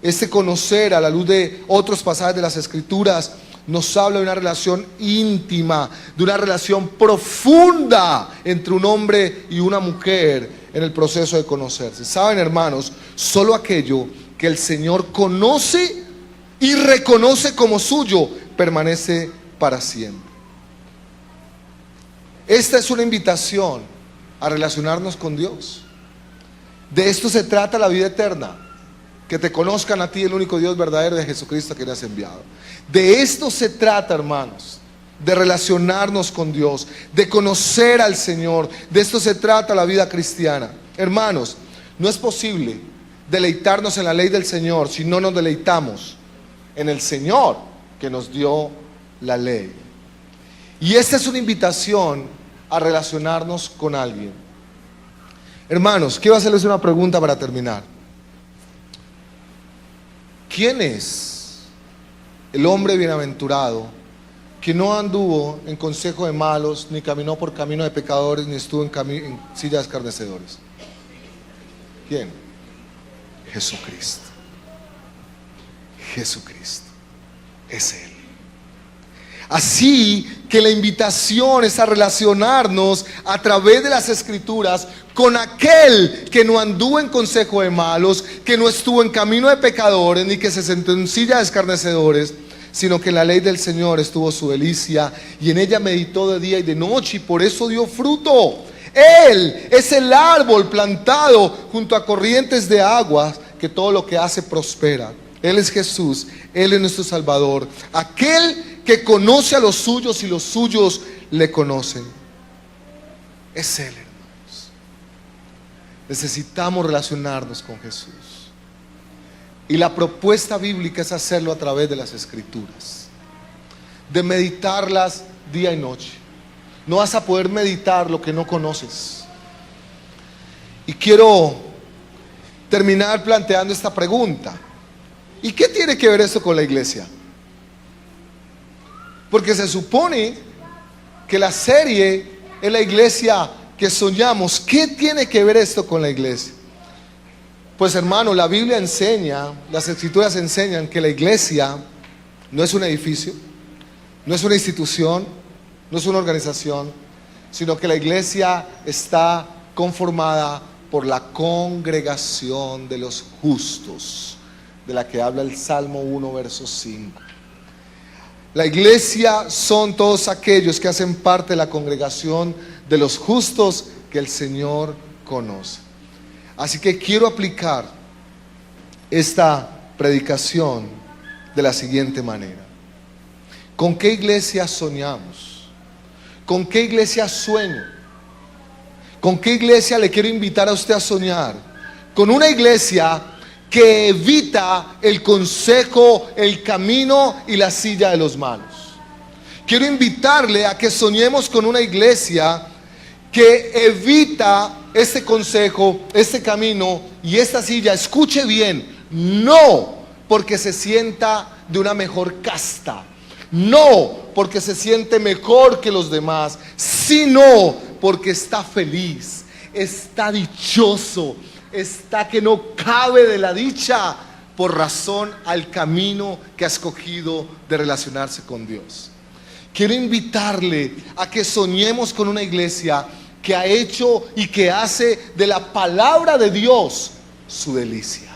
Este conocer, a la luz de otros pasajes de las Escrituras, nos habla de una relación íntima, de una relación profunda entre un hombre y una mujer en el proceso de conocerse. Saben, hermanos, solo aquello que el Señor conoce y reconoce como suyo permanece para siempre. Esta es una invitación a relacionarnos con Dios. De esto se trata la vida eterna. que te conozcan a ti, el único Dios verdadero, de Jesucristo que le has enviado. De esto se trata, hermanos, de relacionarnos con Dios, de conocer al Señor. De esto se trata la vida cristiana. Hermanos, no es posible deleitarnos en la ley del Señor si no nos deleitamos en el Señor que nos dio la ley. Y esta es una invitación a relacionarnos con alguien. Hermanos, quiero hacerles una pregunta para terminar. ¿Quién es el hombre bienaventurado que no anduvo en consejo de malos, ni caminó por camino de pecadores, ni estuvo en silla de escarnecedores? ¿Quién? Jesucristo. Jesucristo es Él. Así que la invitación es a relacionarnos a través de las Escrituras con aquel que no anduvo en consejo de malos, que no estuvo en camino de pecadores, ni que se sentó en silla de escarnecedores, sino que en la ley del Señor estuvo su delicia, y en ella meditó de día y de noche, y por eso dio fruto. Él es el árbol plantado junto a corrientes de aguas, que todo lo que hace prospera. Él es Jesús, Él es nuestro Salvador, aquel que conoce a los suyos y los suyos le conocen. Es Él, hermanos. Necesitamos relacionarnos con Jesús. Y la propuesta bíblica es hacerlo a través de las Escrituras, de meditarlas día y noche. No vas a poder meditar lo que no conoces. Y quiero terminar planteando esta pregunta: ¿y qué tiene que ver esto con la iglesia? Porque se supone que la serie es la iglesia que soñamos. ¿Qué tiene que ver esto con la iglesia? Pues hermano, la Biblia enseña, las Escrituras enseñan que la iglesia no es un edificio, no es una institución, no es una organización, sino que la iglesia está conformada por la congregación de los justos, de la que habla el Salmo 1, verso 5. La iglesia son todos aquellos que hacen parte de la congregación de los justos que el Señor conoce. Así que quiero aplicar esta predicación de la siguiente manera: ¿con qué iglesia soñamos? ¿Con qué iglesia sueño? ¿Con qué iglesia le quiero invitar a usted a soñar? Con una iglesia que evita el consejo, el camino y la silla de los malos. Quiero invitarle a que soñemos con una iglesia que evita este consejo, este camino y esta silla. Escuche bien, no porque se sienta de una mejor casta, no porque se siente mejor que los demás, sino porque está feliz, está dichoso, está que no cabe de la dicha por razón al camino que ha escogido de relacionarse con Dios. Quiero invitarle a que soñemos con una iglesia que ha hecho y que hace de la palabra de Dios su delicia,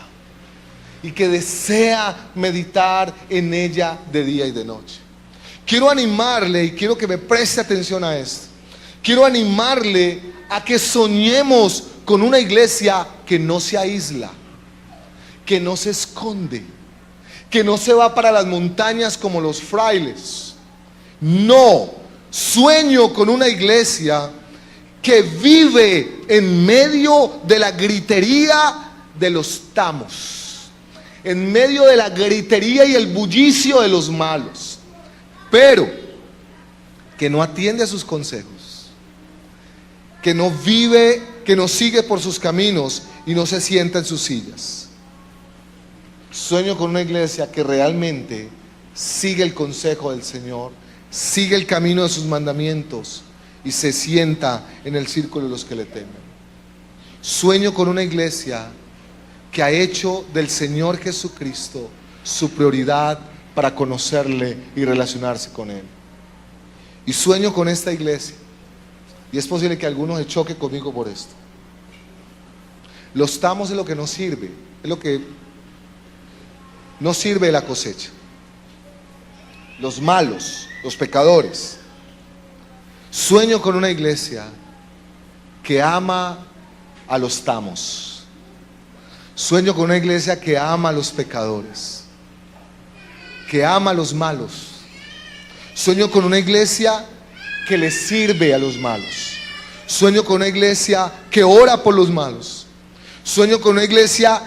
y que desea meditar en ella de día y de noche. Quiero animarle, y quiero que me preste atención a esto, quiero animarle a que soñemos con una iglesia que no se aísla, que no se esconde, que no se va para las montañas como los frailes. No, sueño con una iglesia que vive en medio de la gritería de los tamos, en medio de la gritería y el bullicio de los malos, pero que no atiende a sus consejos, que no vive, que no sigue por sus caminos y no se sienta en sus sillas. Sueño con una iglesia que realmente sigue el consejo del Señor, sigue el camino de sus mandamientos y se sienta en el círculo de los que le temen. Sueño con una iglesia que ha hecho del Señor Jesucristo su prioridad para conocerle y relacionarse con Él. Y sueño con esta iglesia, y es posible que algunos se choque conmigo por esto. Los tamos es lo que no sirve, es lo que no sirve de la cosecha. Los malos, los pecadores. Sueño con una iglesia que ama a los tamos. Sueño con una iglesia que ama a los pecadores, que ama a los malos. Sueño con una iglesia que le sirve a los malos. Sueño con una iglesia que ora por los malos. Sueño con una iglesia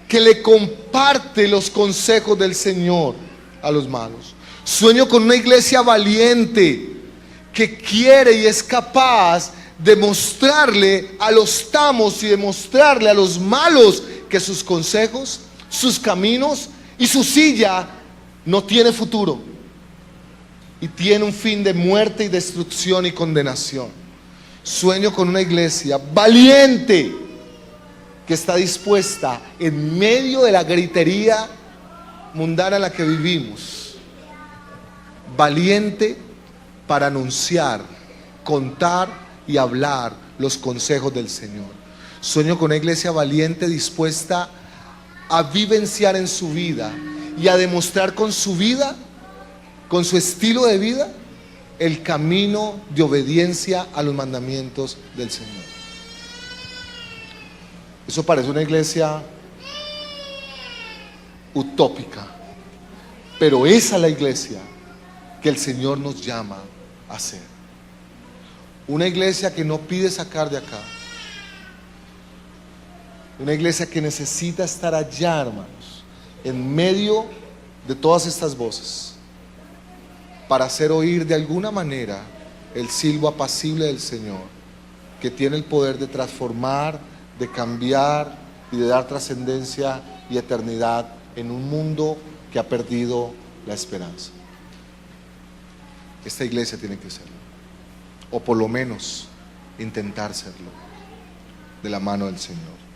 que le comparte los consejos del Señor a los malos. Sueño con una iglesia valiente que quiere y es capaz de mostrarle a los tamos y de mostrarle a los malos que sus consejos, sus caminos y su silla no tiene futuro y tiene un fin de muerte y destrucción y condenación. Sueño con una iglesia valiente que está dispuesta en medio de la gritería mundana en la que vivimos, valiente para anunciar, contar y hablar los consejos del Señor. Sueño con una iglesia valiente dispuesta a vivenciar en su vida y a demostrar con su vida, con su estilo de vida, el camino de obediencia a los mandamientos del Señor. Eso parece una iglesia utópica, pero esa es la iglesia que el Señor nos llama a ser. Una iglesia que no pide sacar de acá. Una iglesia que necesita estar allá, hermanos, en medio de todas estas voces, para hacer oír de alguna manera el silbo apacible del Señor, que tiene el poder de transformar, de cambiar y de dar trascendencia y eternidad en un mundo que ha perdido la esperanza. Esta iglesia tiene que serlo, o por lo menos intentar serlo, de la mano del Señor.